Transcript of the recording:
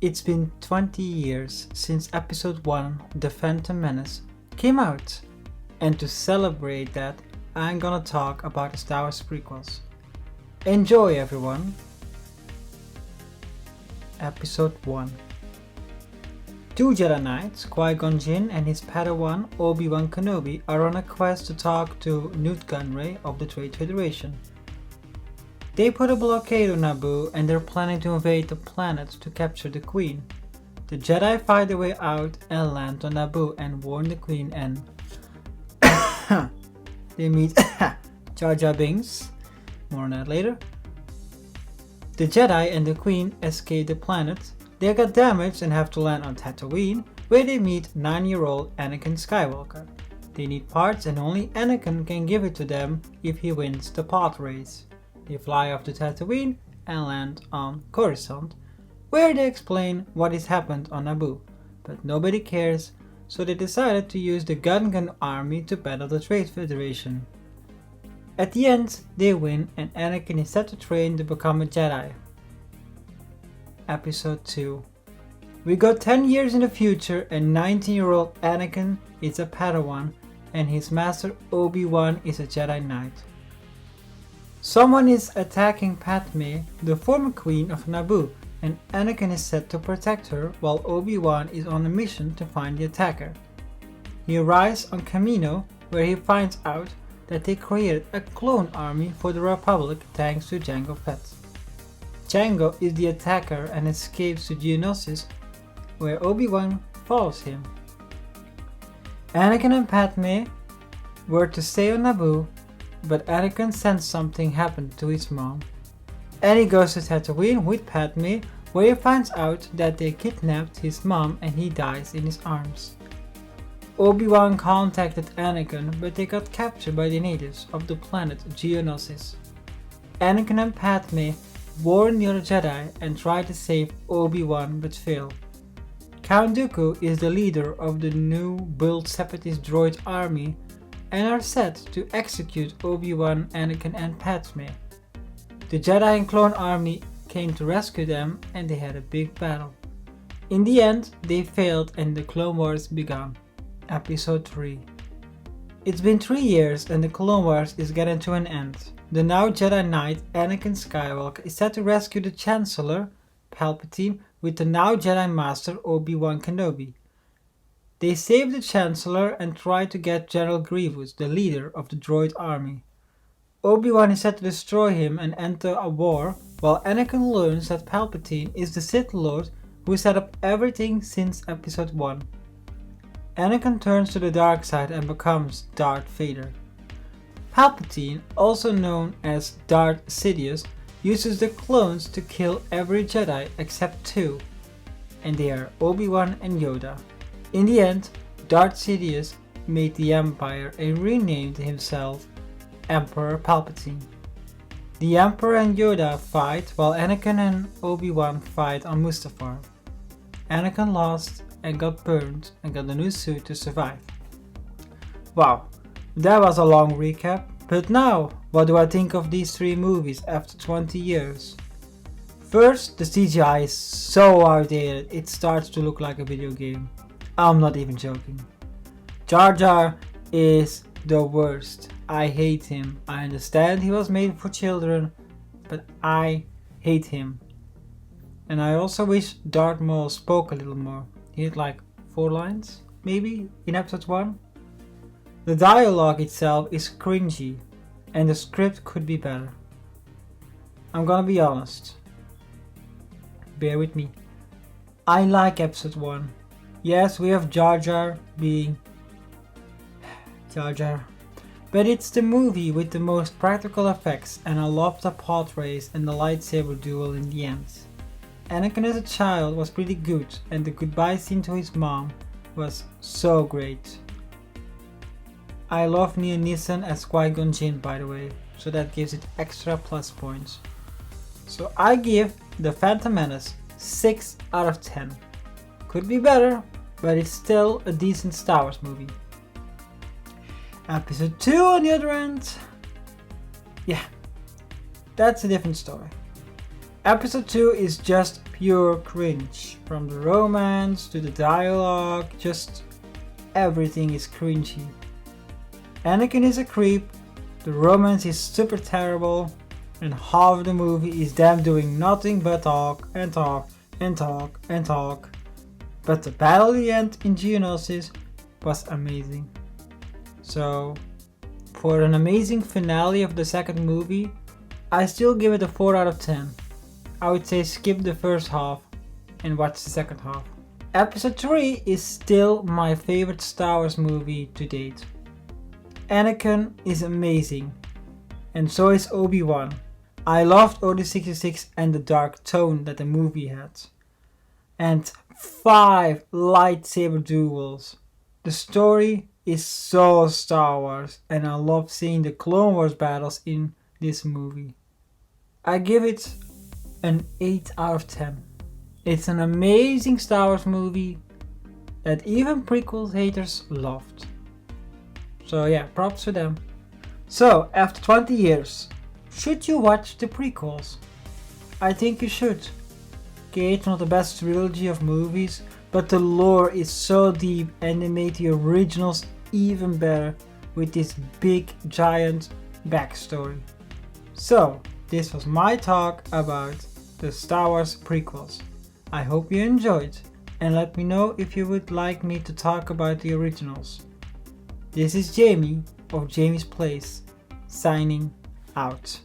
It's been 20 years since Episode 1, The Phantom Menace, came out, and to celebrate that, I'm gonna talk about the Star Wars prequels. Enjoy, everyone! Episode 1. Two Jedi Knights, Qui-Gon Jinn and his Padawan Obi-Wan Kenobi, are on a quest to talk to Newt Gunray of the Trade Federation. They put a blockade on Naboo and they're planning to invade the planet to capture the Queen. The Jedi fight their way out and land on Naboo and warn the Queen and they meet Jar Jar Binks. More on that later. The Jedi and the Queen escape the planet. They get damaged and have to land on Tatooine, where they meet 9-year-old Anakin Skywalker. They need parts and only Anakin can give it to them if he wins the pod race. They fly off to Tatooine and land on Coruscant, where they explain what has happened on Naboo, but nobody cares, so they decided to use the Gungan army to battle the Trade Federation. At the end, they win and Anakin is set to train to become a Jedi. Episode 2. We got 10 years in the future and 19-year-old Anakin is a Padawan and his master Obi-Wan is a Jedi Knight. Someone is attacking Padme, the former queen of Naboo, and Anakin is set to protect her while Obi-Wan is on a mission to find the attacker. He arrives on Kamino where he finds out that they created a clone army for the Republic thanks to Jango Fett. Jango is the attacker and escapes to Geonosis where Obi-Wan follows him. Anakin and Padme were to stay on Naboo, but Anakin sensed something happened to his mom. And he goes to Tatooine with Padme, where he finds out that they kidnapped his mom and he dies in his arms. Obi-Wan contacted Anakin, but they got captured by the natives of the planet Geonosis. Anakin and Padme warn the other Jedi and try to save Obi-Wan but fail. Count Dooku is the leader of the new built separatist droid army and are set to execute Obi-Wan, Anakin and Padme. The Jedi and clone army came to rescue them and they had a big battle. In the end, they failed and the Clone Wars began. Episode 3. It's been 3 years and the Clone Wars is getting to an end. The now Jedi Knight Anakin Skywalker is set to rescue the Chancellor, Palpatine, with the now Jedi Master Obi-Wan Kenobi. They save the Chancellor and try to get General Grievous, the leader of the droid army. Obi-Wan is set to destroy him and enter a war, while Anakin learns that Palpatine is the Sith Lord who set up everything since Episode 1. Anakin turns to the dark side and becomes Darth Vader. Palpatine, also known as Darth Sidious, uses the clones to kill every Jedi except 2, and they are Obi-Wan and Yoda. In the end, Darth Sidious made the Empire and renamed himself Emperor Palpatine. The Emperor and Yoda fight while Anakin and Obi-Wan fight on Mustafar. Anakin lost and got burned and got a new suit to survive. Wow, that was a long recap, but now, what do I think of these 3 movies after 20 years? First, the CGI is so outdated, it starts to look like a video game. I'm not even joking. Jar Jar is the worst. I hate him. I understand he was made for children, but I hate him. And I also wish Darth Maul spoke a little more. He had like 4 lines, maybe, in episode 1. The dialogue itself is cringy, and the script could be better. I'm gonna be honest. Bear with me. I like episode 1. Yes, we have Jar Jar being Jar Jar. But it's the movie with the most practical effects and I love the pod race and the lightsaber duel in the end. Anakin as a child was pretty good and the goodbye scene to his mom was so great. I love Liam Neeson as Qui-Gon Jinn, by the way, so that gives it extra plus points. So I give The Phantom Menace 6 out of 10. Could be better, but it's still a decent Star Wars movie. Episode 2 on the other end, yeah, that's a different story. Episode 2 is just pure cringe. From the romance to the dialogue, just everything is cringy. Anakin is a creep, the romance is super terrible, and half of the movie is them doing nothing but talk and talk and talk and talk. But the battle at the end in Geonosis was amazing. So, for an amazing finale of the second movie, I still give it a 4 out of 10. I would say skip the first half and watch the second half. Episode 3 is still my favorite Star Wars movie to date. Anakin is amazing, and so is Obi-Wan. I loved Order 66 and the dark tone that the movie had. And 5 lightsaber duels. The story is so Star Wars, and I love seeing the Clone Wars battles in this movie. I give it an 8 out of 10. It's an amazing Star Wars movie that even prequel haters loved. So yeah, props to them. So, after 20 years, should you watch the prequels? I think you should. Okay, it's not the best trilogy of movies, but the lore is so deep and they made the originals even better with this big giant backstory. So, this was my talk about the Star Wars prequels. I hope you enjoyed, and let me know if you would like me to talk about the originals. This is Jamie of Jamie's Place, signing out.